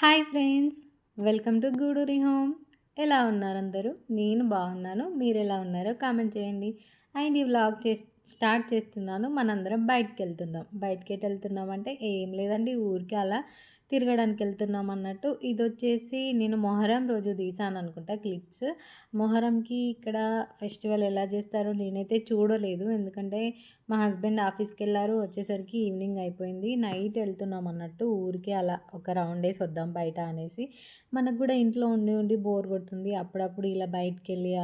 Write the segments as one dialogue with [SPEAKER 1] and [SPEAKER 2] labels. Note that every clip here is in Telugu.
[SPEAKER 1] Hi friends, welcome to Guduri home. ఎలా ఉన్నారు అందరూ? నేను బాగున్నాను. మీరు ఎలా ఉన్నారో కామెంట్ చేయండి. అండ్ ఈ వ్లాగ్ స్టార్ట్ చేస్తున్నాను. మనందరం బయటికి వెళ్తున్నాం. బయటికి ఎటు వెళ్తున్నాం అంటే ఏం లేదండి, ఊరికి అలా తిరగడానికి వెళ్తున్నాం అన్నట్టు. ఇది వచ్చేసి నేను మొహరం రోజు తీసాను అనుకుంటా క్లిప్స్. మొహరంకి ఇక్కడ ఫెస్టివల్ ఎలా చేస్తారో నేనైతే చూడలేదు, ఎందుకంటే మా హస్బెండ్ ఆఫీస్కి వెళ్ళారు. వచ్చేసరికి ఈవినింగ్ అయిపోయింది. నైట్ వెళ్తున్నాం అన్నట్టు ఊరికి అలా ఒక రౌండ్ వేసి వద్దాం బయట అనేసి. మనకు కూడా ఇంట్లో ఉండి ఉండి బోర్ కొడుతుంది. అప్పుడప్పుడు ఇలా బయటికి వెళ్ళి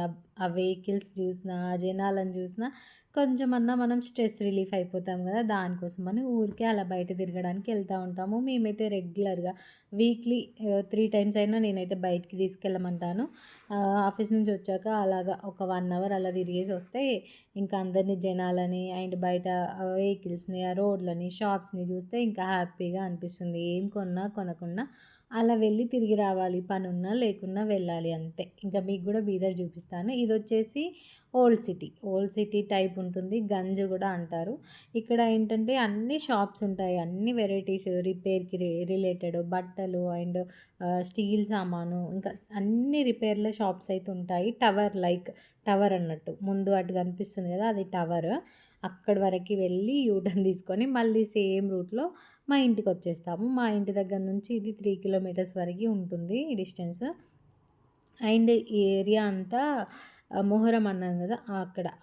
[SPEAKER 1] ఆ వెహికల్స్ చూసినా, ఆ జనాలను చూసినా కొంచెమన్నా మనం స్ట్రెస్ రిలీఫ్ అయిపోతాం కదా, దానికోసమని ఊరికే అలా బయట తిరగడానికి వెళ్తూ ఉంటాము. మేమైతే రెగ్యులర్గా వీక్లీ 3 టైమ్స్ అయినా నేనైతే బయటికి తీసుకెళ్ళమంటాను. ఆఫీస్ నుంచి వచ్చాక అలాగా ఒక 1 అవర్ అలా తిరిగేసి వస్తే ఇంకా అందరినీ జనాలని అండ్ బయట వెహికల్స్ని, ఆ రోడ్లని, షాప్స్ని చూస్తే ఇంకా హ్యాపీగా అనిపిస్తుంది. ఏం కొన్నా కొనకున్నా అలా వెళ్ళి తిరిగి రావాలి. పనున్నా లేకున్నా వెళ్ళాలి అంతే. ఇంకా మీకు కూడా బీదర్ చూపిస్తాను. ఇది వచ్చేసి ఓల్డ్ సిటీ టైప్ ఉంటుంది. గంజ్ కూడా అంటారు. ఇక్కడ ఏంటంటే అన్ని షాప్స్ ఉంటాయి. అన్ని వెరైటీస్ రిపేర్కి రిలేటెడ్ బట్టలు అండ్ స్టీల్ సామాను, ఇంకా అన్ని రిపేర్ల షాప్స్ అయితే ఉంటాయి. టవర్ అన్నట్టు ముందు అటు కనిపిస్తుంది కదా, అది టవర్. అక్కడి వరకు వెళ్ళి యూటర్న్ తీసుకొని మళ్ళీ సేమ్ రూట్లో మా ఇంటికి వచ్చేస్తాము. మా ఇంటి దగ్గర నుంచి ఇది 3 కిలోమీటర్స్ వరకు ఉంటుంది డిస్టెన్స్. అండ్ ఈ ఏరియా అంతా మొహరం అన్నాను కదా,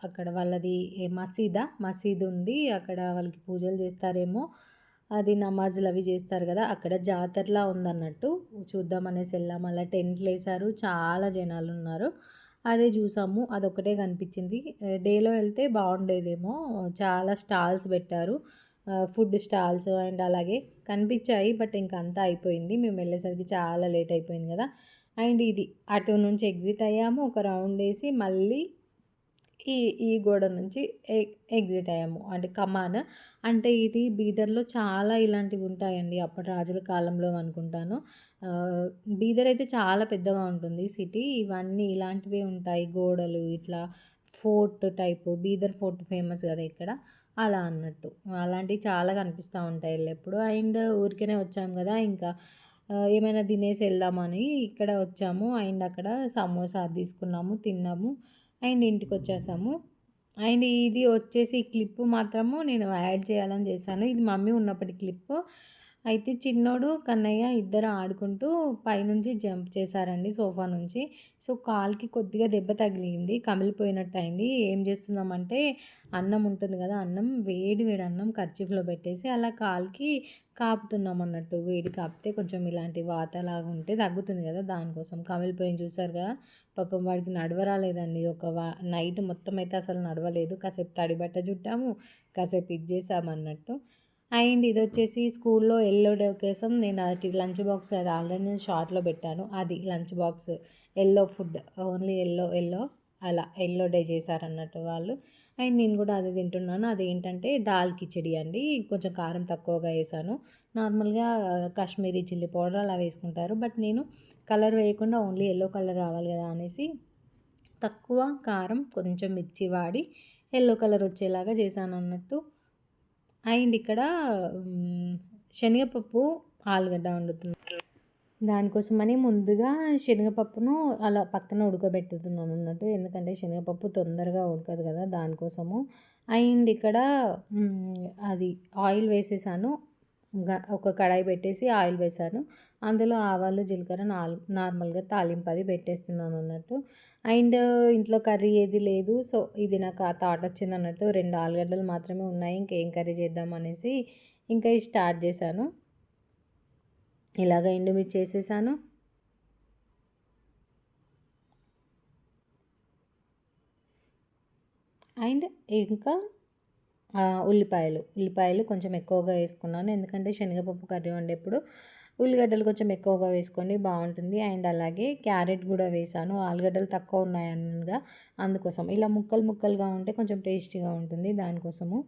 [SPEAKER 1] అక్కడ వాళ్ళది మసీద్ ఉంది. అక్కడ వాళ్ళకి పూజలు చేస్తారేమో, అది నమాజులు అవి చేస్తారు కదా, అక్కడ జాతరలా ఉందన్నట్టు. చూద్దామనేసి వెళ్ళాము. అలా టెంట్లు వేశారు, చాలా జనాలు ఉన్నారు. అదే చూసాము, అదొకటే కనిపించింది. డేలో వెళ్తే బాగుండేదేమో. చాలా స్టాల్స్ పెట్టారు, ఫుడ్ స్టాల్స్ అండ్ అలాగే కనిపించాయి. బట్ ఇంకా అంతా అయిపోయింది, మేము వెళ్ళేసరికి చాలా లేట్ అయిపోయింది కదా. అండ్ ఇది అటు నుంచి ఎగ్జిట్ అయ్యాము, ఒక రౌండ్ వేసి మళ్ళీ ఈ ఈ గోడ నుంచి ఎగ్జిట్ అయ్యాము. అంటే కమాన్ అంటే ఇది బీదర్లో చాలా ఇలాంటివి ఉంటాయండి, అప్పటి రాజుల కాలంలో అనుకుంటాను. బీదర్ అయితే చాలా పెద్దగా ఉంటుంది సిటీ. ఇవన్నీ ఇలాంటివే ఉంటాయి, గోడలు ఇట్లా fort type. Bidar fort famous కదా ఇక్కడ, అలా అన్నట్టు. అలాంటివి చాలా కనిపిస్తూ ఉంటాయి ఎల్లప్పుడు. అండ్ ఊరికనే వచ్చాము కదా, ఇంకా ఏమైనా తినేసి వెళ్దామని ఇక్కడ వచ్చాము. అండ్ అక్కడ సమోసా తీసుకున్నాము, తిన్నాము అండ్ ఇంటికి వచ్చేసాము. అండ్ ఇది వచ్చేసి ఈ క్లిప్ మాత్రము నేను యాడ్ చేయాలని చేశాను. ఇది మమ్మీ ఉన్నప్పటి క్లిప్. అయితే చిన్నోడు కన్నయ్య ఇద్దరు ఆడుకుంటూ పైనుంచి జంప్ చేశారండి సోఫా నుంచి. సో కాలుకి కొద్దిగా దెబ్బ తగిలింది, కమిలిపోయినట్టు అయింది. ఏం చేస్తున్నామంటే అన్నం ఉంటుంది కదా, వేడి వేడి అన్నం కర్చీఫ్లో పెట్టేసి అలా కాలుకి కాపుతున్నాం అన్నట్టు. వేడి కాపితే కొంచెం ఇలాంటి వాతలాగా ఉంటే తగ్గుతుంది కదా, దానికోసం. కమిలిపోయింది చూసారు కదా. పాపం వాడికి నడవరాలేదండి. నైట్ మొత్తం అయితే అసలు నడవలేదు. కాసేపు తడి బట్ట చుట్టాము, కాసేపు ఇది చేసామన్నట్టు. అండ్ ఇది వచ్చేసి స్కూల్లో ఎల్లో డే కోసం నేను అది లంచ్ బాక్స్, అది ఆల్రెడీ నేను షార్ట్లో పెట్టాను. అది lunch box yellow food, only yellow అలా ఎల్లో డే చేశారన్నట్టు వాళ్ళు. అండ్ నేను కూడా అది తింటున్నాను. అదేంటంటే దాల్ కిచడి అండి. కొంచెం కారం తక్కువగా వేసాను. నార్మల్గా కాశ్మీరీ చిల్లీ పౌడర్ అలా వేసుకుంటారు, బట్ నేను కలర్ వేయకుండా ఓన్లీ ఎల్లో కలర్ రావాలి కదా అనేసి తక్కువ కారం, కొంచెం మిర్చి వాడి ఎల్లో కలర్ వచ్చేలాగా చేశాను అన్నట్టు. అండ్ ఇక్కడ శనగపప్పు ఆలుగడ్డ వండుతున్నాను. దానికోసమని ముందుగా శనగపప్పును అలా పక్కన ఉడకబెట్టుతున్నాను అన్నట్టు, ఎందుకంటే శనగపప్పు తొందరగా ఉడకదు కదా, దానికోసము. అండ్ ఇక్కడ అది ఆయిల్ వేసేసాను. ఒక కడాయి పెట్టేసి ఆయిల్ వేసాను. అందులో ఆవాలు, జీలకర్ర నార్మల్గా తాలింపు అది పెట్టేస్తున్నాను అన్నట్టు. అండ్ ఇంట్లో కర్రీ ఏది లేదు. సో ఇది నాకు ఆ థాట్ వచ్చింది అన్నట్టు. 2 ఆలుగడ్డలు మాత్రమే ఉన్నాయి, ఇంకేం కర్రీ చేద్దాం అనేసి ఇంకా ఇది స్టార్ట్ చేశాను. ఇలాగ ఎండుమిర్చి వేసేసాను. అండ్ ఇంకా ఉల్లిపాయలు కొంచెం ఎక్కువగా వేసుకున్నాను, ఎందుకంటే శనగపప్పు కర్రీ వండేప్పుడు ఉల్లిగడ్డలు కొంచెం ఎక్కువగా వేసుకోండి, బాగుంటుంది. అండ్ అలాగే క్యారెట్ కూడా వేసాను. ఆలుగడ్డలు తక్కువ ఉన్నాయనగా అందుకోసం. ఇలా ముక్కలుగా ఉంటే కొంచెం టేస్టీగా ఉంటుంది, దానికోసము.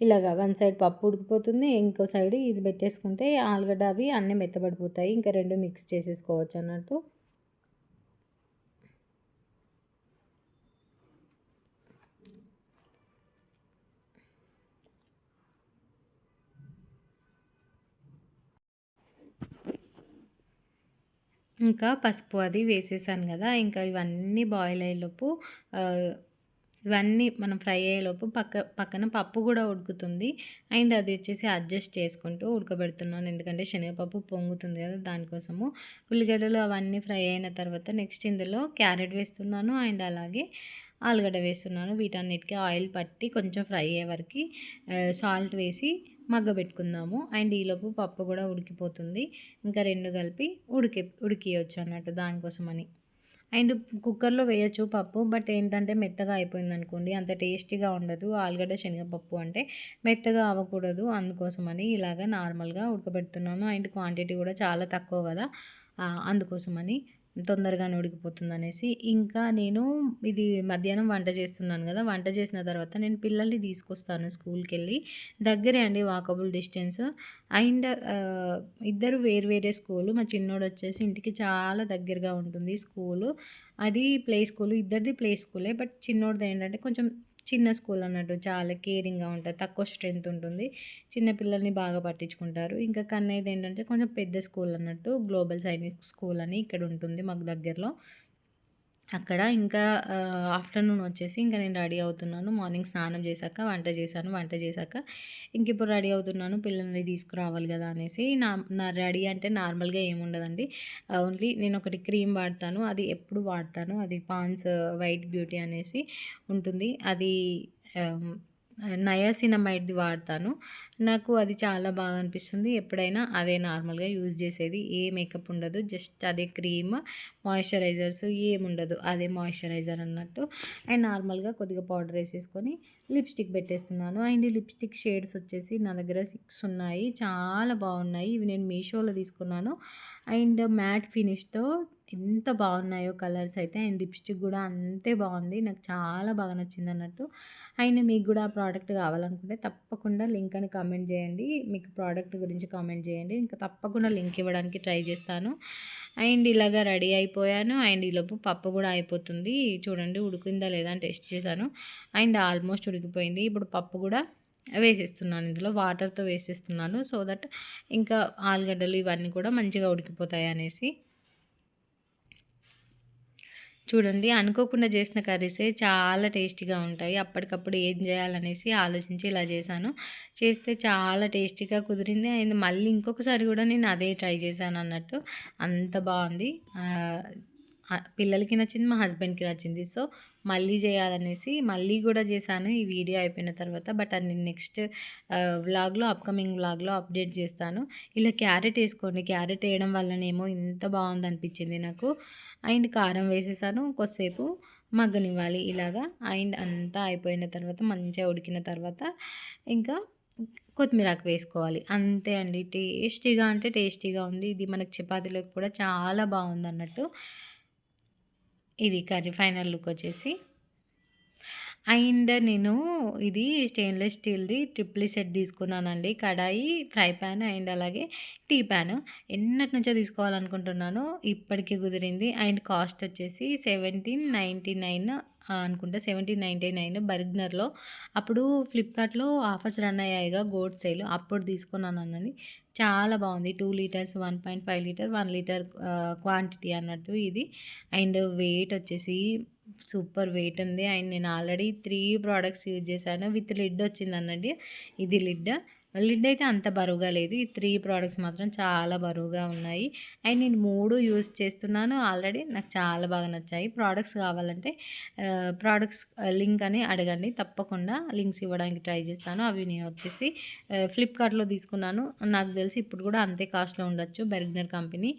[SPEAKER 1] ఇలాగా వన్ సైడ్ పప్పు ఉడికిపోతుంది, ఇంకో సైడ్ ఇది పెట్టేసుకుంటే ఆలుగడ్డ అవి అన్నీ మెత్తబడిపోతాయి. ఇంకా 2 మిక్స్ చేసేసుకోవచ్చు అన్నట్టు. ఇంకా పసుపు అది వేసేసాను కదా! ఇంకా ఇవన్నీ బాయిల్ అయ్యేలోపు ఆహ్, ఇవన్నీ మనం ఫ్రై అయ్యేలోపు పక్కన పప్పు గూడా ఉడుకుతుంది. అండ్ అది వచ్చేసి అడ్జస్ట్ చేసుకుంటూ ఉడకబెడుతున్నాను. ఎందుకంటే శనగపప్పు పొంగుతుంది కదా! దానికోసము. ఉల్లిగడ్డలు అవన్నీ ఫ్రై అయిన తర్వాత నెక్స్ట్ ఇందులో క్యారెట్ వేస్తున్నాను. అండ్ అలాగే ఆలుగడ్డ వేస్తున్నాను. వీటన్నిటికి ఆయిల్ పట్టి కొంచెం ఫ్రై అయ్యే వరకి సాల్ట్ వేసి మగ్గబెట్టుకుందాము. అండ్ ఈలోపు పప్పు గూడా ఉడికిపోతుంది. ఇంకా 2 కలిపి ఉడికియొచ్చు అన్నట్టు దానికోసమని. అండ్ కుక్కర్‌లో వేయొచ్చు పప్పు. బట్ ఏంటంటే మెత్తగా అయిపోయిందనుకోండి అంత టేస్టీగా ఉండదు. ఆలుగడ్డ, శనగపప్పు అంటే మెత్తగా అవ్వకూడదు. అందుకోసమని ఇలాగ నార్మల్‌గా ఉడకబెడుతున్నాను. అండ్ క్వాంటిటీ కూడా చాలా తక్కువ గదా! అందుకోసమని తొందరగానే ఉడికిపోతుందనేసి. ఇంకా నేను ఇది మధ్యాహ్నం వంట చేస్తున్నాను గదా! వంట చేసిన తర్వాత నేను పిల్లల్ని తీసుకొస్తాను స్కూల్‌కెళ్ళి. దగ్గరే అండి వాకబుల్ డిస్టెన్స్. అండ్ ఇద్దరు వేరు వేరే స్కూలు. మా చిన్నోడొచ్చేసి ఇంటికి చాలా దగ్గరగా ఉంటుంది స్కూలు. అది ప్లే స్కూలు. ఇద్దరిది ప్లే స్కూలే. బట్ చిన్నోడిదేంటంటే కొంచెం చిన్న స్కూల్ అన్నట్టు. చాలా కేరింగ్‌గా ఉంటది. తక్కువ స్ట్రెంత్ ఉంటుంది. చిన్న పిల్లల్ని బాగా పట్టించుకుంటారు. ఇంకా కన్నయ్యదేంటంటే కొంచెం పెద్ద స్కూల్ అన్నట్టు. గ్లోబల్ సైనిక్ స్కూల్ అని ఇక్కడ ఉంటుంది మాకు దగ్గరలో. అక్కడ ఇంకా ఆఫ్టర్‌నూన్ వచ్చేసి ఇంక నేను రెడీ అవుతున్నాను. మార్నింగ్ స్నానం చేశాక వంట చేశాను. వంట చేశాక ఇంకిప్పుడు రెడీ అవుతున్నాను. పిల్లల్ని తీసుకురావాలి గదా! అనేసి నా నా రెడీ అంటే నార్మల్‌గా ఏముండదండి. ఓన్లీ నేనొకటి క్రీమ్ వాడతాను. అది ఎప్పుడు వాడతాను. అది పాండ్స్ వైట్ బ్యూటీ అనేసి ఉంటుంది. అది ఆహ్, నయాసినమైడ్‌ది వాడతాను. నాకు అది చాలా బాగా అనిపిస్తుంది. ఎప్పుడైనా అదే నార్మల్‌గా యూజ్ చేసేది. ఏ మేకప్ ఉండదు. జస్ట్ అదే క్రీమ్, మాయిశ్చరైజర్స్ ఏముండదు. అదే మాయిశ్చరైజర్ అన్నట్టు. అండ్ నార్మల్‌గా కొద్దిగా పౌడర్ ఏసేసుకొని లిప్‌స్టిక్ పెట్టేస్తున్నాను. అండ్ ఈ లిప్‌స్టిక్ షేడ్స్ వచ్చేసి నా దగ్గర 6 ఉన్నాయి. చాలా బాగున్నాయి. ఇవి నేను మీషోలో తీసుకున్నాను. అండ్ మ్యాట్ ఫినిష్‌తో ఎంత బాగున్నాయో కలర్స్ అయితే. అండ్ లిప్‌స్టిక్ గూడా అంతే బాగుంది. నాకు చాలా బాగా నచ్చిందన్నట్టు. అండ్ మీకు గూడా ఆ ప్రోడక్ట్ కావాలనుకుంటే తప్పకుండా లింక్ అని కామెంట్ చేయండి. మీకు ప్రోడక్ట్ గురించి కామెంట్ చేయండి. ఇంకా తప్పకుండా లింక్ ఇవ్వడానికి ట్రై చేస్తాను. అండ్ ఇలాగ రెడీ అయిపోయాను. అండ్ ఈలోపు పప్పు గూడా అయిపోతుంది. చూడండి ఉడికిందా లేదా అని టెస్ట్ చేశాను. అండ్ ఆల్మోస్ట్ ఉడికిపోయింది. ఇప్పుడు పప్పు గూడా వేసేస్తున్నాను ఇందులో. వాటర్‌తో వేసేస్తున్నాను. సో దట్ ఇంకా ఆలుగడ్డలు ఇవన్నీ కూడా మంచిగా ఉడికిపోతాయనేసి. చూడండి అనుకోకుండా చేసిన కర్రీసే చాలా టేస్టీగా ఉంటాయి. అప్పటికప్పుడు ఏం చేయాలనేసి ఆలోచించి ఇలా చేశాను. చేస్తే చాలా టేస్టీగా కుదిరింది. అండ్ మళ్ళీ ఇంకొకసారి కూడా నేను అదే ట్రై చేశానన్నట్టు. అంత బావుంది. ఆహ్, పిల్లలకి నచ్చింది. మా హస్బెండ్‌కి నచ్చింది. సో, మళ్ళీ చేయాలనేసి మళ్ళీ కూడా చేశాను ఈ వీడియో అయిపోయిన తర్వాత. బట్ అది నేను నెక్స్ట్ వ్లాగ్‌లో అప్‌కమింగ్ వ్లాగ్‌లో అప్డేట్ చేస్తాను. ఇలా క్యారెట్ ఏసుకోండి. క్యారెట్ ఏయడం వల్లనేమో ఇంత బావుందనిపించింది నాకు. అండ్ కారం వేసేసాను. కొద్దిసేపు మగ్గనివ్వాలి ఇలాగా. అండ్ అంతా అయిపోయిన తర్వాత మంచిగా ఉడికిన తర్వాత ఇంకా కొత్తిమీరాకు వేసుకోవాలి. అంతే అండి. టేస్టీగా అంటే టేస్టీగా ఉంది. ఇది మనకి చపాతీలోకి కూడా చాలా బావుందన్నట్టు. ఇది కర్రీ ఫైనల్ లుక్ వచ్చేసి. అండ్ నేను ఇది స్టెయిన్‌లెస్ స్టీల్‌ది ట్రిప్లీ సెట్ తీసుకున్నానండి. కడాయి, ఫ్రై పాన్ అండ్ అలాగే టీ పాన్. ఎన్నటి నుంచో తీసుకోవాలనుకుంటున్నాను. ఇప్పటికి కుదిరింది. అండ్ కాస్ట్ వచ్చేసి 1799 అనుకుంటా. 1799 బర్గ్నర్‌లో. అప్పుడు ఫ్లిప్‌కార్ట్‌లో ఆఫర్స్ రన్ అయ్యాయిగా గోట్ సేల్. అప్పుడు తీసుకున్నానని. చాలా బాగుంది. 2 లీటర్స్, 1.5 లీటర్, 1 లీటర్ క్వాంటిటీ అన్నట్టు ఇది. అండ్ వెయిట్ వచ్చేసి సూపర్ వెయిట్ ఉంది. అండ్ నేను ఆల్రెడీ 3 ప్రొడక్ట్స్ యూజ్ చేశాను. విత్ లిడ్ వచ్చిందనండి. ఇది లిడ్. లిడ్ అయితే అంత బరువుగా లేదు. ఈ 3 ప్రొడక్ట్స్ మాత్రం చాలా బరువుగా ఉన్నాయి. అండ్ నేను 3 యూజ్ చేస్తున్నాను ఆల్రెడీ. నాకు చాలా బాగా నచ్చాయి. ప్రొడక్ట్స్ కావాలంటే ప్రొడక్ట్స్ లింక్ అని అడగండి. తప్పకుండా లింక్స్ ఇవ్వడానికి ట్రై చేస్తాను. అవి నేను వచ్చేసి ఫ్లిప్‌కార్ట్‌లో తీసుకున్నాను. నాకు తెలిసి ఇప్పుడు కూడా అంతే కాస్ట్‌లో ఉండొచ్చు బెర్గ్నర్ కంపెనీ.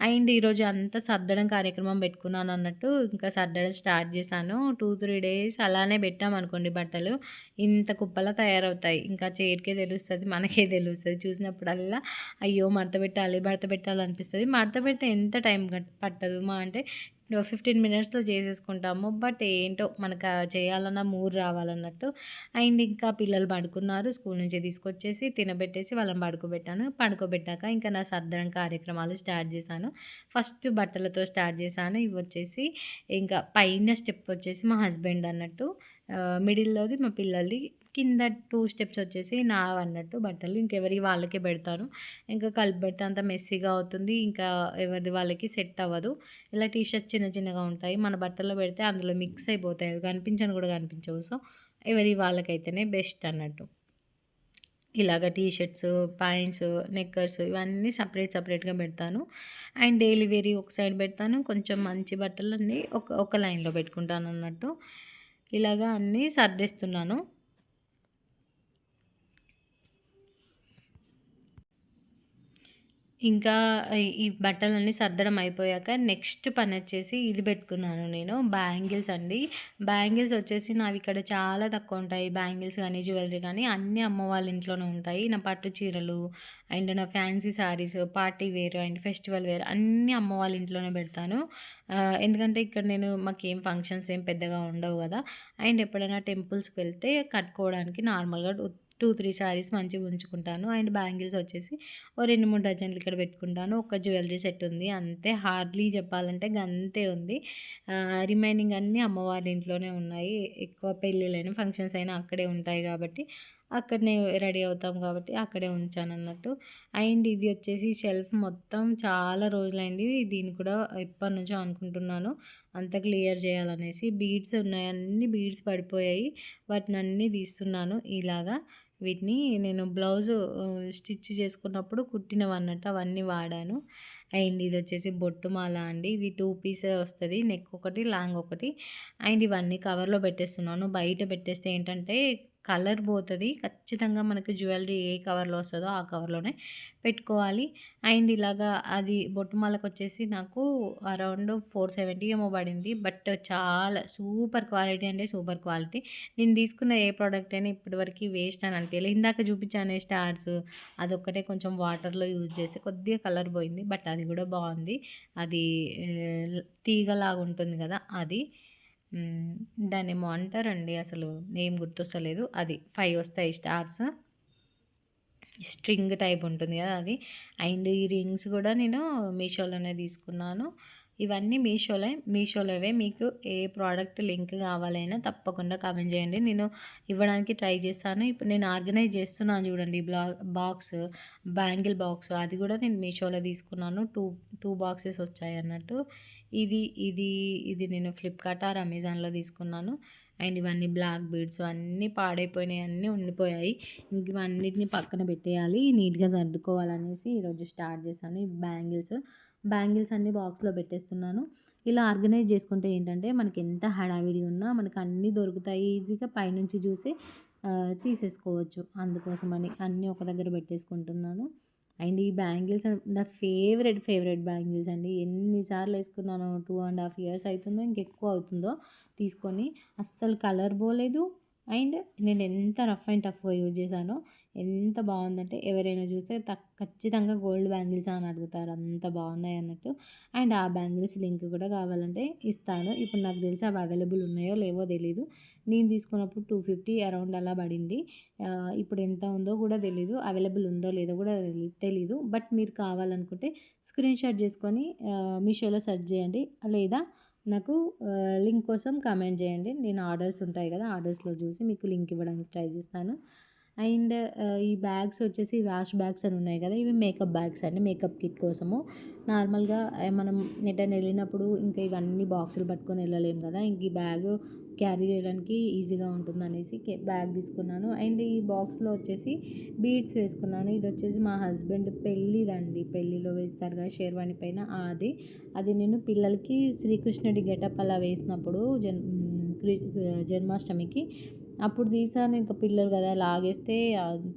[SPEAKER 1] అండ్ ఈరోజు అంతా సర్దడం కార్యక్రమం పెట్టుకున్నానన్నట్టు ఇంకా సర్దడం స్టార్ట్ చేశాను. 2, 3 డేస్ అలానే పెట్టామనుకోండి బట్టలు ఇంత కుప్పలా తయారవుతాయి. ఇంకా చేతికే తెలుస్తది. మనకే తెలుస్తది. చూసినప్పుడల్లా అయ్యో! మడత పెట్టాలి, మడత పెట్టాలి అనిపిస్తది. మడత పెడితే ఎంత టైం పట్టదు. అంటే 15 మినిట్స్‌లో చేసేసుకుంటాము. బట్ ఏంటో మనకు చేయాలన్న మూడ్ రావాలన్నట్టు. అండ్ ఇంకా పిల్లలు పడుకున్నారు. స్కూల్ నుంచి తీసుకొచ్చేసి తినబెట్టేసి వాళ్ళని పడుకోబెట్టాను. పడుకోబెట్టాక ఇంకా నా సర్దడం కార్యక్రమాలు స్టార్ట్ చేశాను. ఫస్ట్ బట్టలతో స్టార్ట్ చేశాను. ఇవొచ్చేసి ఇంకా పైన స్టెప్ వచ్చేసి మా హస్బెండ్ అన్నట్టు. మిడిల్‌లోది మా పిల్లలది. కింద 2 స్టెప్స్ వచ్చేసి నావన్నట్టు బట్టలు. ఇంకెవరియి వాళ్ళకే పెడతాను. ఇంకా కలిపి పెడితే అంత మెస్సీగా అవుతుంది. ఇంకా ఎవరిది వాళ్ళకి సెట్ అవ్వదు. ఇలా టీ షర్ట్స్ చిన్న చిన్నగా ఉంటాయి. మన బట్టల్లో పెడితే అందులో మిక్స్ అయిపోతాయి. అవి కనిపించను కూడా కనిపించవు. సో, ఎవరియి వాళ్ళకైతేనే బెస్ట్ అన్నట్టు. ఇలాగ టీ షర్ట్స్, పాయింట్స్, నెక్కర్స్ ఇవన్నీ సపరేట్‌గా పెడతాను. అండ్ డైలీ వేర్‌వి ఒక సైడ్ పెడతాను. కొంచెం మంచి బట్టలన్నీ ఒక లైన్‌లో పెట్టుకుంటానన్నట్టు. ఇలాగా అన్నీ సర్దేస్తున్నాను. ఇంకా ఈ బట్టలన్నీ సర్దడం అయిపోయాక నెక్స్ట్ పనొచ్చేసి ఇది పెట్టుకున్నాను నేను. బ్యాంగిల్స్ అండి. బ్యాంగిల్స్ వచ్చేసి నావిక్కడ చాలా తక్కువుంటాయి. బ్యాంగిల్స్ గానీ, జ్యువెలరీ గానీ అన్నీ అమ్మ వాళ్ళ ఇంట్లోనే ఉంటాయి. నా పట్టు చీరలు అండ్ నా fancy saris, party wear and festival wear అన్నీ అమ్మ వాళ్ళ ఇంట్లోనే పెడతాను. ఎందుకంటే ఇక్కడ మాకేం ఫంక్షన్స్ ఏం పెద్దగా ఉండవు గదా! అండ్ ఎప్పుడైనా టెంపుల్స్‌కి వెళ్తే కట్టుకోవడానికి నార్మల్‌గా 2, 3 శారీస్ మంచిగా ఉంచుకుంటాను. అండ్ బ్యాంగిల్స్ వచ్చేసి ఓ 2, 3 డజన్లు ఇక్కడ పెట్టుకుంటాను. ఒక జ్యువెలరీ సెట్ ఉంది. అంతే హార్డ్లీ చెప్పాలంటే గంతే ఉంది. రిమైనింగ్ అన్నీ అమ్మ వాళ్ళ ఇంట్లోనే ఉన్నాయి. ఎక్కువ పెళ్ళిళ్ళైనా, ఫంక్షన్స్ అయినా అక్కడే ఉంటాయి కాబట్టి, అక్కడనే రెడీ అవుతాం కాబట్టి అక్కడే ఉంచానన్నట్టు. అండ్ ఇది వచ్చేసి షెల్ఫ్ మొత్తం చాలా రోజులైంది. దీన్ని కూడా ఎప్పటినుంచో అనుకుంటున్నాను. అంతా క్లియర్ చేయాలనేసి. బీడ్స్ ఉన్నాయి. అన్ని బీడ్స్ పడిపోయాయి. వాటినన్నీ తీస్తున్నాను ఇలాగా. వీటిని నేను బ్లౌజు స్టిచ్ చేసుకున్నప్పుడు కుట్టినవన్నట్టు అవన్నీ వాడాను. అండ్ ఇదొచ్చేసి బొట్టు మాల అండి. ఇది 2 పీసే వస్తది. నెక్ ఒకటి, లాంగ్ ఒకటి. అండ్ ఇవన్నీ కవర్‌లో పెట్టేస్తున్నాను. బయట పెట్టేస్తే ఏంటంటే కలర్ పోతది. ఖచ్చితంగా మనకి జ్యువెలరీ ఏ కవర్‌లో వస్తదో ఆ కవర్‌లోనే పెట్టుకోవాలి. అండ్ ఇలాగా అది బొట్టుమాలకొచ్చేసి నాకు అరౌండ్ 470 ఏమో పడింది. బట్ చాలా సూపర్ క్వాలిటీ అంటే సూపర్ క్వాలిటీ. నేను తీసుకున్న ఏ ప్రోడక్ట్ అయినా ఇప్పటివరకు వేస్ట్ అని అనిపియలే. ఇందాక చూపించానే స్టార్స్ అదొక్కటే కొంచెం వాటర్‌లో యూజ్ చేస్తే కొద్దిగా కలర్ పోయింది. బట్ అది కూడా బావుంది. అది తీగలాగా ఉంటుంది కదా! అది. దాన్నేమో అంటారండి అసలు నేమ్ గుర్తొస్తలేదు. అది 5 వస్తాయి స్టార్స్. స్ట్రింగ్ టైప్ ఉంటుంది కదా! అది. అండ్ ఈ రింగ్స్ కూడా నేను మీషోలోనే తీసుకున్నాను. ఇవన్నీ మీషోలోవే. మీకు ఏ ప్రోడక్ట్ లింక్ కావాలైనా తప్పకుండా కామెంట్ చేయండి. నేను ఇవ్వడానికి ట్రై చేస్తాను. ఇప్పుడు నేను ఆర్గనైజ్ చేస్తున్నాను చూడండి బాక్స్, బ్యాంగిల్ బాక్స్ అది కూడా నేను మీషోలో తీసుకున్నాను. 2 బాక్సెస్ వచ్చాయన్నట్టు. ఇది ఇది ఇది నేను ఫ్లిప్‌కార్ట్ ఆర్ అమెజాన్‌లో తీసుకున్నాను. అండ్ ఇవన్నీ బ్లాక్ బీడ్స్ అన్నీ పాడైపోయినాయి. అన్నీ ఉండిపోయాయి. ఇంక ఇవన్నిటిని పక్కన పెట్టేయాలి. నీట్‌గా సర్దుకోవాలనేసి ఈరోజు స్టార్ట్ చేశాను. ఈ బ్యాంగిల్స్ అన్నీ బాక్స్‌లో పెట్టేస్తున్నాను. ఇలా ఆర్గనైజ్ చేసుకుంటే ఏంటంటే మనకి ఎంత హడావిడి ఉన్నా మనకు అన్నీ దొరుకుతాయి ఈజీగా. పైనుంచి చూసి తీసేసుకోవచ్చు. అందుకోసమని అన్నీ ఒక దగ్గర పెట్టేసుకుంటున్నాను. అండ్ ఈ బ్యాంగిల్స్ నా ఫేవరెట్ బ్యాంగిల్స్ అండి. ఎన్ని సార్లు ఏసుకున్నానో 2½ ఇయర్స్ అయితుందో ఇంకెక్కువ అవుతుందో తీసుకొని. అస్సలు కలర్ పోలేదు. అండ్ నేను ఎంత రఫ్ అండ్ టఫ్‌గా యూజ్ చేశానో ఎంత బావుందంటే ఎవరైనా చూస్తే ఖచ్చితంగా గోల్డ్ బ్యాంగిల్సా అని అడుగుతారు. అంత బావున్నాయి అన్నట్టు. అండ్ ఆ బ్యాంగిల్స్ లింక్ కూడా కావాలంటే ఇస్తాను. ఇప్పుడు నాకు తెలిసి అవి అవైలబుల్ ఉన్నాయో లేవో తెలీదు. నేను తీసుకున్నప్పుడు 250 అరౌండ్ అలా పడింది. ఇప్పుడు ఎంత ఉందో కూడా తెలీదు. అవైలబుల్ ఉందో లేదో కూడా తెలీదు. బట్ మీరు కావాలనుకుంటే స్క్రీన్‌షాట్ చేసుకొని మీషోలో సెర్చ్ చేయండి. లేదా నాకు లింక్ కోసం కామెంట్ చేయండి. నేను ఆర్డర్స్ ఉంటాయి కదా! ఆర్డర్స్‌లో చూసి మీకు లింక్ ఇవ్వడానికి ట్రై చేస్తాను. అండ్ ఈ బ్యాగ్స్ వచ్చేసి వాష్ బ్యాగ్స్ అని ఉన్నాయి కదా! ఇవి మేకప్ బ్యాగ్స్ అండి. మేకప్ కిట్ కోసము. నార్మల్‌గా మనం ఎటైనా వెళ్ళినప్పుడు ఇంకా ఇవన్నీ బాక్సులు పట్టుకొని వెళ్ళలేము కదా! ఇంక ఈ బ్యాగ్ క్యారీ చేయడానికి ఈజీగా ఉంటుందనేసి బ్యాగ్ తీసుకున్నాను. అండ్ ఈ బాక్స్‌లో వచ్చేసి బీడ్స్ వేసుకున్నాను. ఇది వచ్చేసి మా హస్బెండ్ పెళ్ళిదండి. పెళ్ళిలో వేస్తారు కదా! షేర్వాణి పైన అది నేను పిల్లలకి శ్రీకృష్ణుడి గెటప్ అలా వేసినప్పుడు జన్మాష్టమికి అప్పుడు తీశాను. ఇంకా పిల్లలు కదా లాగేస్తే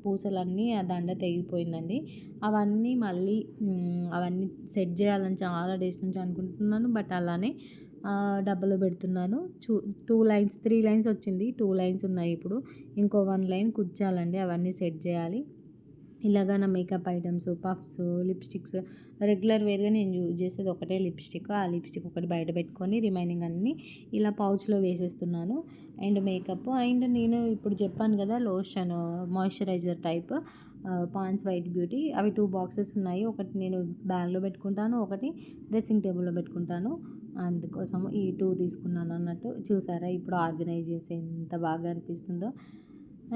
[SPEAKER 1] పూసలన్నీ ఆ దండ తెగిపోయిందండి. అవన్నీ మళ్ళీ అవన్నీ సెట్ చేయాలని చాలా డేస్ నుంచి అనుకుంటున్నాను. బట్ అలానే డబ్బాలో పెడుతున్నాను. 2 లైన్స్ 3 లైన్స్ వచ్చింది. 2 లైన్స్ ఉన్నాయి ఇప్పుడు. ఇంకో 1 లైన్ కుచ్చాలండి. అవన్నీ సెట్ చేయాలి. ఇలాగ నా makeup items, puffs, lipsticks regular వేర్‌గా నేను యూజ్ చేసేది ఒకటే లిప్‌స్టిక్. ఆ లిప్‌స్టిక్ ఒకటి బయట పెట్టుకొని రిమైనింగ్ అన్నీ ఇలా పౌచ్‌లో వేసేస్తున్నాను. అండ్ మేకప్ అండ్ నేను ఇప్పుడు చెప్పాను కదా! Lotion moisturizer type Pond's white beauty అవి 2 బాక్సెస్ ఉన్నాయి. ఒకటి నేను బ్యాగ్‌లో పెట్టుకుంటాను. ఒకటి డ్రెస్సింగ్ టేబుల్‌లో పెట్టుకుంటాను. అందుకోసం ఈ 2 తీసుకున్నాను అన్నట్టు. చూసారా ఇప్పుడు ఆర్గనైజ్ చేస్తే ఎంత బాగా అనిపిస్తుందో.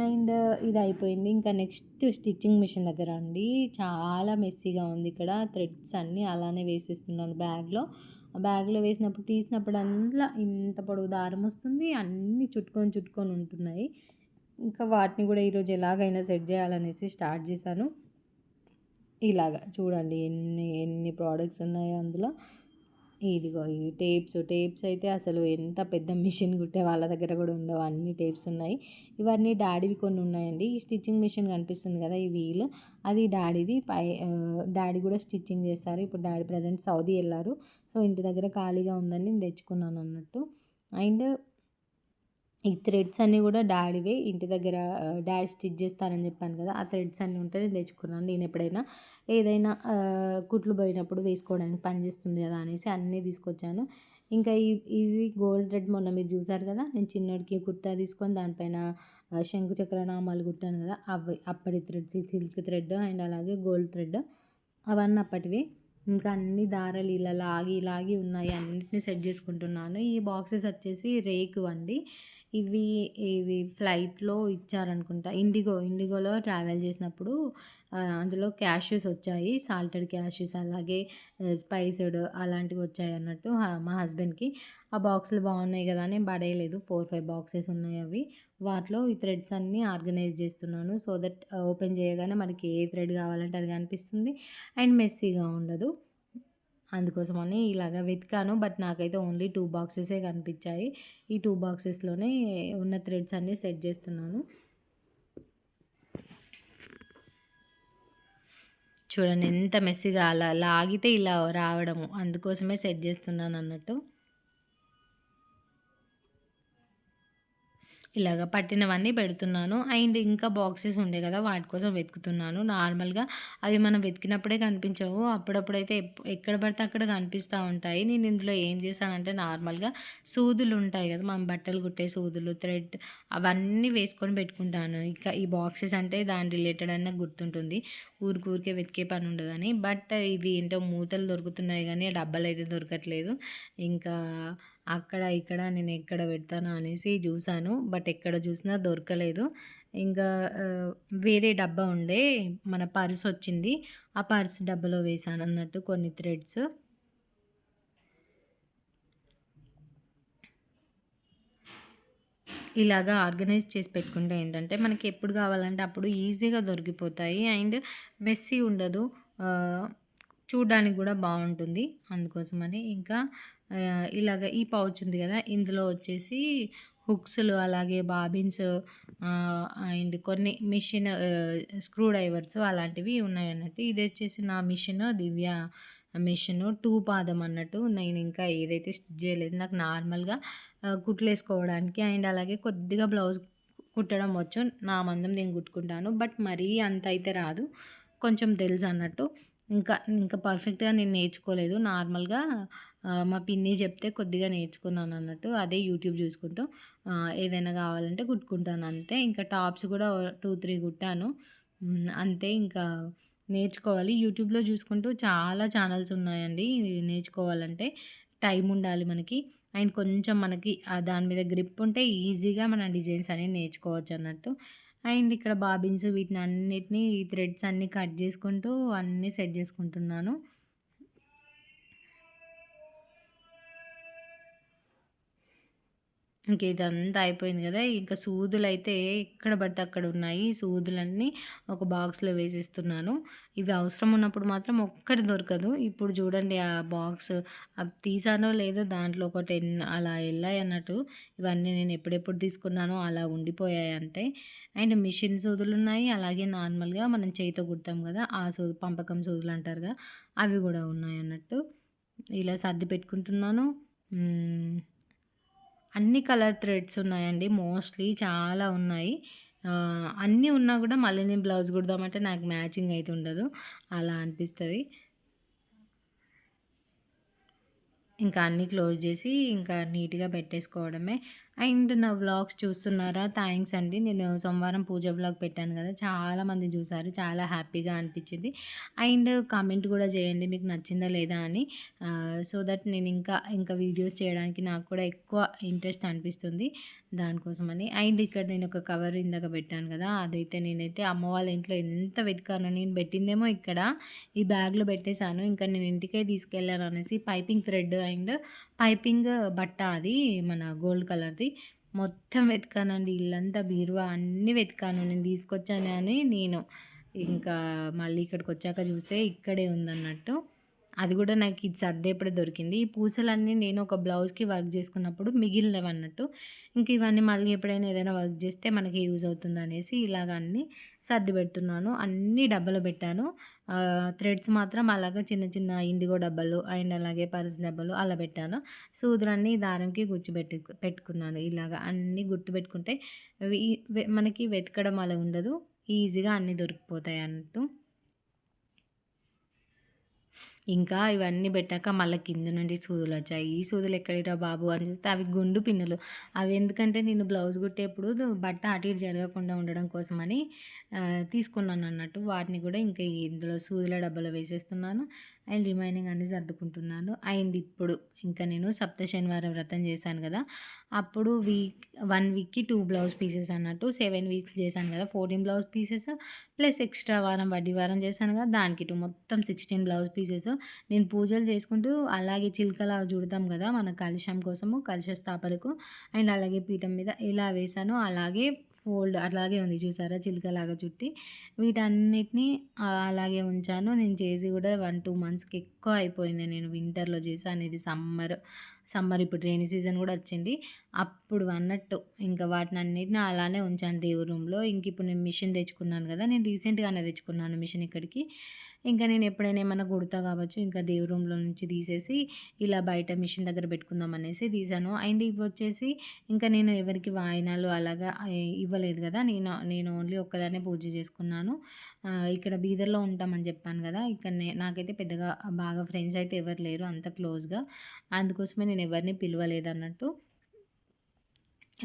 [SPEAKER 1] అండ్ ఇది అయిపోయింది. ఇంకా నెక్స్ట్ స్టిచ్చింగ్ మిషన్ దగ్గర అండి చాలా మెస్సీగా ఉంది. ఇక్కడ థ్రెడ్స్ అన్నీ అలానే వేసేస్తున్నాను బ్యాగ్‌లో. ఆ బ్యాగ్‌లో వేసినప్పుడు తీసినప్పుడల్లా ఇంత పొడవు దారం వస్తుంది. అన్నీ చుట్టుకొని ఉంటున్నాయి. ఇంకా వాటిని కూడా ఈరోజు ఎలాగైనా సెట్ చేయాలనేసి స్టార్ట్ చేశాను. ఇలాగ చూడండి ఎన్ని ఎన్ని ప్రోడక్ట్స్ ఉన్నాయో అందులో. ఇదిగో ఇవి టేప్స్ అయితే అసలు ఎంత పెద్ద మిషన్ కుట్టే వాళ్ళ దగ్గర కూడా ఉండవు, అన్ని టేప్స్ ఉన్నాయి. ఇవన్నీ డాడీవి కొన్ని ఉన్నాయండి. ఈ స్టిచ్చింగ్ మిషన్ కనిపిస్తుంది కదా, ఈ వీల్ అది డాడీది. డాడీ కూడా స్టిచ్చింగ్ చేస్తారు. ఇప్పుడు డాడీ ప్రజెంట్ సౌదీ వెళ్ళారు. సో ఇంటి దగ్గర ఖాళీగా ఉందని నేను తెచ్చుకున్నాను అన్నట్టు. అండ్ ఈ థ్రెడ్స్ అన్నీ కూడా డాడీవే. ఇంటి దగ్గర డాడీ స్టిచ్ చేస్తారని చెప్పాను కదా, ఆ థ్రెడ్స్ అన్నీ ఉంటే నేను తెచ్చుకున్నాను. నేను ఎప్పుడైనా ఏదైనా కుట్లు పోయినప్పుడు వేసుకోవడానికి పనిచేస్తుంది కదా అనేసి అన్నీ తీసుకొచ్చాను. ఇంకా ఇది గోల్డ్ థ్రెడ్ మొన్న మీరు చూసారు కదా, నేను చిన్నోడికి కుర్తా తీసుకొని దానిపైన శంకు చక్ర నామాలు కుట్టాను కదా, అవి అప్పటి థ్రెడ్స్. సిల్క్ థ్రెడ్ అండ్ అలాగే గోల్డ్ థ్రెడ్ అవన్నీ అప్పటివి. ఇంకా అన్ని దారాలు ఇలా లాగి ఉన్నాయి. అన్నిటిని సెట్ చేసుకుంటున్నాను. ఈ బాక్సెస్ వచ్చేసి రేకు అండి. ఇవి ఫ్లైట్‌లో ఇచ్చారనుకుంటా. ఇండిగోలో ట్రావెల్ చేసినప్పుడు అందులో క్యాష్యూస్ వచ్చాయి. సాల్టెడ్ క్యాష్యూస్ అలాగే స్పైస్డ్ అలాంటివి వచ్చాయన్నట్టు మా హస్బెండ్‌కి. ఆ బాక్సులు బాగున్నాయి కదా అని పడేయలేదు. 4, 5 బాక్సెస్ ఉన్నాయి అవి. వాటిలో ఈ థ్రెడ్స్ అన్నీ ఆర్గనైజ్ చేస్తున్నాను. సో దట్ ఓపెన్ చేయగానే మనకి ఏ థ్రెడ్ కావాలంటే అది కనిపిస్తుంది అండ్ మెస్సీగా ఉండదు. అందుకోసమని ఇలాగ వెతికాను. బట్ నాకైతే ఓన్లీ 2 బాక్సెసే కనిపించాయి. ఈ 2 బాక్సెస్‌లోనే ఉన్న థ్రెడ్స్ అన్నీ సెట్ చేస్తున్నాను. చూడండి ఎంత మెస్సీగా అలా లాగితే ఇలా రావడము. అందుకోసమే సెట్ చేస్తున్నాను అన్నట్టు. ఇలాగ పట్టినవన్నీ పెడుతున్నాను. అండ్ ఇంకా బాక్సెస్ ఉండే కదా, వాటి కోసం వెతుకుతున్నాను. నార్మల్‌గా అవి మనం వెతికినప్పుడే కనిపించవు. అప్పుడప్పుడైతే ఎక్కడ పడితే అక్కడ కనిపిస్తూ ఉంటాయి. నేను ఇందులో ఏం చేశానంటే నార్మల్‌గా సూదులు ఉంటాయి కదా, మనం బట్టలు కుట్టే సూదులు, థ్రెడ్ అవన్నీ వేసుకొని పెట్టుకుంటాను. ఇక ఈ బాక్సెస్ అంటే దాని రిలేటెడ్ అన్న గుర్తుంటుంది. ఊరికే వెతికే పని ఉండదని. బట్ ఇవి ఏంటో మూతలు దొరుకుతున్నాయి కానీ డబ్బాలైతే దొరకట్లేదు. ఇంకా అక్కడ ఇక్కడ నేను ఎక్కడ పెడతానా అనేసి చూసాను. బట్ ఎక్కడ చూసినా దొరకలేదు. ఇంకా వేరే డబ్బా ఉండే మన పర్స్ వచ్చింది. ఆ పర్స్ డబ్బాలో వేశాను అన్నట్టు కొన్ని థ్రెడ్స్. ఇలాగా ఆర్గనైజ్ చేసి పెట్టుకుంటే ఏంటంటే మనకి ఎప్పుడు కావాలంటే అప్పుడు ఈజీగా దొరికిపోతాయి. అండ్ మెస్సీ ఉండదు. చూడ్డానికి కూడా బాగుంటుంది. అందుకోసమని ఇంకా ఇలాగ ఈ పౌచ్ ఉంది కదా, ఇందులో వచ్చేసి హుక్స్‌లు అలాగే బాబిన్స్ అండ్ కొన్ని మిషన్ స్క్రూ డ్రైవర్స్ అలాంటివి ఉన్నాయన్నట్టు. ఇది వచ్చేసి నా మిషన్ దివ్య మిషను 2 పాదం అన్నట్టు. నేను ఇంకా ఏదైతే స్టిచ్ చేయలేదు. నాకు నార్మల్‌గా కుట్లేసుకోవడానికి అండ్ అలాగే కొద్దిగా బ్లౌజ్ కుట్టడం వచ్చు. నా మందం నేను కుట్టుకుంటాను. బట్ మరీ అంత అయితే రాదు. కొంచెం తెలుసు అన్నట్టు. ఇంకా పర్ఫెక్ట్‌గా నేను నేర్చుకోలేదు. నార్మల్‌గా మా పిన్ని చెప్తే కొద్దిగా నేర్చుకున్నాను అన్నట్టు. అదే యూట్యూబ్ చూసుకుంటూ ఏదైనా కావాలంటే కుట్టుకుంటాను అంతే. ఇంకా టాప్స్ కూడా 2, 3 కుట్టాను. అంతే ఇంకా నేర్చుకోవాలి. యూట్యూబ్‌లో చూసుకుంటూ చాలా ఛానల్స్ ఉన్నాయండి. నేర్చుకోవాలంటే టైం ఉండాలి మనకి. అండ్ కొంచెం మనకి దాని మీద గ్రిప్ ఉంటే ఈజీగా మన డిజైన్స్ అనేవి నేర్చుకోవచ్చు అన్నట్టు. అండ్ ఇక్కడ బాబిన్స్ వీటినన్నిటిని ఈ థ్రెడ్స్ అన్నీ కట్ చేసుకుంటూ అన్నీ సెట్ చేసుకుంటున్నాను. ఇంక ఇదంతా అయిపోయింది కదా, ఇంకా సూదులైతే ఎక్కడ పడితే అక్కడ ఉన్నాయి. సూదులన్నీ ఒక బాక్స్‌లో వేసిస్తున్నాను. ఇవి అవసరం ఉన్నప్పుడు మాత్రం ఒక్కటి దొరకదు. ఇప్పుడు చూడండి ఆ బాక్స్ అది తీసానో లేదో దాంట్లో ఒక 10 అలా ఎళ్ళాయన్నట్టు. ఇవన్నీ నేను ఎప్పుడెప్పుడు తీసుకున్నానో అలా ఉండిపోయాయి అంతే. అండ్ మిషన్ సూదులున్నాయి. అలాగే నార్మల్‌గా మనం చేయితో కుడతాం కదా, ఆ పంపకం సూదులు అంటారుగా, అవి కూడా ఉన్నాయన్నట్టు. ఇలా సర్ది పెట్టుకుంటున్నాను. హ్మ్. అన్ని కలర్ థ్రెడ్స్ ఉన్నాయండి. మోస్ట్‌లీ చాలా ఉన్నాయి. అన్నీ ఉన్నా కూడా మళ్ళీ నేను బ్లౌజ్ కుడదామంటే నాకు మ్యాచింగ్ అయితే ఉండదు. అలా అనిపిస్తది. ఇంకా అన్నీ క్లోజ్ చేసి ఇంకా నీట్‌గా పెట్టేసుకోవడమే. అండ్ నా వ్లాగ్స్ చూస్తున్నారా? థ్యాంక్స్ అండి. నేను సోమవారం పూజ వ్లాగ్ పెట్టాను కదా! చాలామంది చూసారు. చాలా హ్యాపీగా అనిపించింది. అండ్ కామెంట్ కూడా చేయండి మీకు నచ్చిందా లేదా అని. సో దట్ నేను ఇంకా వీడియోస్ చేయడానికి నాకు కూడా ఎక్కువ ఇంట్రెస్ట్ అనిపిస్తుంది దానికోసమని. అండ్ ఇక్కడ నేను ఒక కవర్ ఇందాక పెట్టాను కదా! అదైతే నేనైతే అమ్మ వాళ్ళ ఇంట్లో ఎంత వెతికానో, నేను పెట్టిందేమో ఇక్కడ ఈ బ్యాగ్‌లో పెట్టేశాను. ఇంకా నేను ఇంటికే తీసుకెళ్ళాను అనేసి పైపింగ్ థ్రెడ్ అండ్ పైపింగ్ బట్ట అది మన గోల్డ్ కలర్‌ది. మొత్తం వెతికానండి. ఇల్లంతా బీరువా అన్నీ వెతికాను. నేను తీసుకొచ్చాను అని నేను ఇంకా మళ్ళీ ఇక్కడికొచ్చాక చూస్తే ఇక్కడే ఉందన్నట్టు. అది కూడా నాకు ఇది సర్దేప్పుడే దొరికింది. ఈ పూసలన్నీ నేను ఒక బ్లౌజ్‌కి వర్క్ చేసుకున్నప్పుడు మిగిలినవన్నట్టు. ఇంక ఇవన్నీ మళ్ళీ ఎప్పుడైనా ఏదైనా వర్క్ చేస్తే మనకి యూజ్ అవుతుందనేసి ఇలాగ అన్నీ సర్ది పెడుతున్నాను. అన్నీ డబ్బాలో పెట్టాను. థ్రెడ్స్ మాత్రం అలాగా చిన్న చిన్న ఇండిగో డబ్బాలు అండ్ అలాగే పర్స్ డబ్బాలు అలా పెట్టాను. సూదులన్నీ దారంకి పెట్టుకున్నాను. ఇలాగ అన్నీ గుర్తుపెట్టుకుంటే మనకి వెతకడం అలా ఉండదు. ఈజీగా అన్నీ దొరికిపోతాయి అన్నట్టు. ఇంకా ఇవన్నీ పెట్టాక మళ్ళీ కింద నుండి సూదులొచ్చాయి. ఈ సూదులు ఎక్కడివిరా బాబు అని చూస్తే అవి గుండు పిన్నులు. అవి ఎందుకంటే నేను బ్లౌజ్ కుట్టేప్పుడు బట్ట అటు ఇటు జరగకుండా ఉండడం కోసమని తీసుకున్నానన్నట్టు. వాటిని కూడా ఇంకా ఇందులో సూదుల డబ్బాలో వేసేస్తున్నాను. అండ్ రిమైనింగ్ అన్నీ సర్దుకుంటున్నాను. అండ్ ఇప్పుడు ఇంకా నేను సప్త శనివారం వ్రతం చేశాను కదా! అప్పుడు 1 వీక్‌కి 2 బ్లౌజ్ పీసెస్ అన్నట్టు. 7 వీక్స్ చేశాను కదా! 14 బ్లౌజ్ పీసెస్ ప్లస్ ఎక్స్ట్రా వారం వడ్డీ వారం చేశాను కదా! దానికి మొత్తం 16 బ్లౌజ్ పీసెస్. నేను పూజలు చేసుకుంటూ అలాగే చిలకలా చుడతాం కదా! మన కలశం కోసము కలశ స్థాపనకు అండ్ అలాగే పీఠం మీద ఇలా వేశాను. అలాగే ఫోల్డ్ అలాగే ఉంది చూసారా చిలకలాగా చుట్టి. వీటన్నిటిని అలాగే ఉంచాను. నేను చేసి కూడా 1, 2 మంత్స్‌కి ఎక్కువ అయిపోయింది. నేను వింటర్‌లో చేశాను. ఇది సమ్మర్ ఇప్పుడు రైనీ సీజన్ కూడా వచ్చింది. అప్పుడు అన్నట్టు ఇంకా వాటినన్నిటిని అలానే ఉంచాను దేవుడి రూమ్‌లో. ఇంక ఇప్పుడు నేను మిషన్ తెచ్చుకున్నాను కదా! నేను రీసెంట్‌గానే తెచ్చుకున్నాను మిషన్ ఇక్కడికి. ఇంకా నేను ఎప్పుడైనా ఏమన్నా కుడతా కావచ్చు. ఇంకా దేవుడి రూమ్‌లో నుంచి తీసేసి ఇలా బయట మిషన్ దగ్గర పెట్టుకుందాం అనేసి తీశాను. అండ్ ఇవొచ్చేసి ఇంకా నేను ఎవరికి వాయినాలు అలాగా ఇవ్వలేదు కదా! నేను ఓన్లీ ఒక్కదాన్నే పూజ చేసుకున్నాను. ఇక్కడ బీదర్‌లో ఉంటామని చెప్పాను కదా! ఇక్కడ నాకైతే పెద్దగా బాగా ఫ్రెండ్స్ అయితే ఎవరు లేరు అంత క్లోజ్‌గా. అందుకోసమే నేను ఎవరిని పిలవలేదన్నట్టు.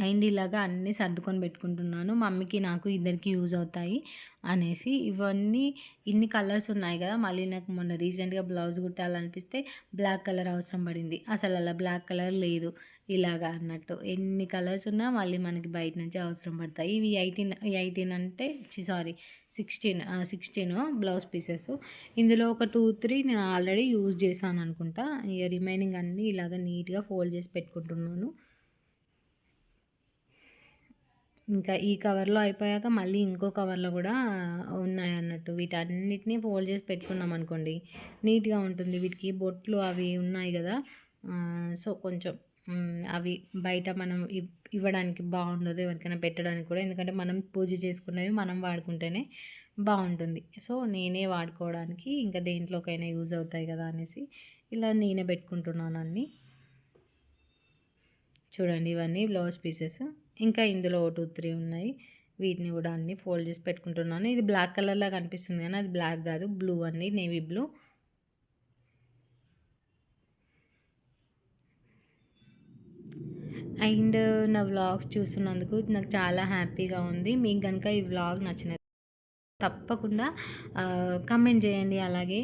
[SPEAKER 1] అండ్ ఇలాగా అన్నీ సర్దుకొని పెట్టుకుంటున్నాను. మమ్మీకి నాకు ఇద్దరికి యూజ్ అవుతాయి అనేసి. ఇవన్నీ ఇన్ని కలర్స్ ఉన్నాయి కదా! మళ్ళీ నాకు మొన్న రీసెంట్‌గా బ్లౌజ్ కుట్టాలనిపిస్తే బ్లాక్ కలర్ అవసరం పడింది. అసలు అలా బ్లాక్ కలర్ లేదు. ఇలాగా అన్నట్టు. ఎన్ని కలర్స్ ఉన్నా మళ్ళీ మనకి బయట నుంచి అవసరం పడతాయి. ఇవి 18 అంటే సారీ 16 బ్లౌజ్ పీసెస్. ఇందులో ఒక 2, 3 నేను ఆల్రెడీ యూజ్ చేశాను అనుకుంటా. ఇక రిమైనింగ్ అన్నీ ఇలాగ నీట్‌గా ఫోల్డ్ చేసి పెట్టుకుంటున్నాను. ఇంకా ఈ కవర్‌లో అయిపోయాక మళ్ళీ ఇంకో కవర్‌లో గూడా ఉన్నాయన్నట్టు. వీటన్నిటిని ఫోల్డ్ చేసి పెట్టుకున్నామనుకోండి, నీట్‌గా ఉంటుంది. వీటికి బొట్లు అవి ఉన్నాయి గదా! సో, కొంచెం అవి బయట మనం ఇవ్వడానికి బాగుండదు. ఎవరికైనా పెట్టడానికి కూడా. ఎందుకంటే మనం పూజ చేసుకున్నవి మనం వాడుకుంటేనే బావుంటుంది. సో, నేనే వాడుకోవడానికి ఇంకా దేంట్లోకైనా యూజ్ అవుతాయి గదా! అనేసి ఇలా నేనే పెట్టుకుంటున్నాను అన్నీ. చూడండి ఇవన్నీ బ్లౌజ్ పీసెస్. ఇంకా ఇందులో 2, 3 ఉన్నాయి. వీటిని కూడా అన్నీ ఫోల్డ్ చేసి పెట్టుకుంటున్నాను. ఇది బ్లాక్ కలర్‌లా కనిపిస్తుంది కానీ అది బ్లాక్ కాదు. బ్లూ అండి. Navy blue. అండ్ నా వ్లాగ్స్ చూస్తున్నందుకు నాకు చాలా హ్యాపీగా ఉంది. మీకు గనుక ఈ వ్లాగ్ నచ్చినట్లయితే తప్పకుండా కామెంట్ చేయండి. అలాగే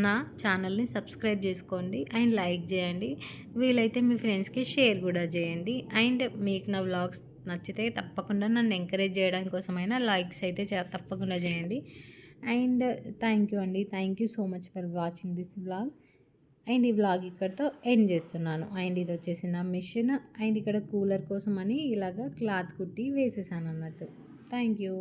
[SPEAKER 1] నా ఛానల్ని సబ్స్క్రైబ్ చేసుకోండి అండ్ లైక్ చేయండి. వీలైతే మీ ఫ్రెండ్స్కి షేర్ కూడా చేయండి. అండ్ మీకు నా వ్లాగ్స్ నచ్చితే తప్పకుండా నన్ను ఎంకరేజ్ చేయడం కోసమైనా లైక్స్ అయితే తప్పకుండా చేయండి. అండ్ థ్యాంక్ యూ అండి. Thank you so much for watching this vlog. And ఈ వ్లాగ్ ఇక్కడితో ఎండ్ చేస్తున్నాను. అండ్ ఇది వచ్చేసి నా మిషన్. అండ్ ఇక్కడ కూలర్ కోసం అని ఇలాగ క్లాత్ కుట్టి వేసేసాను అన్నట్టు. Thank you.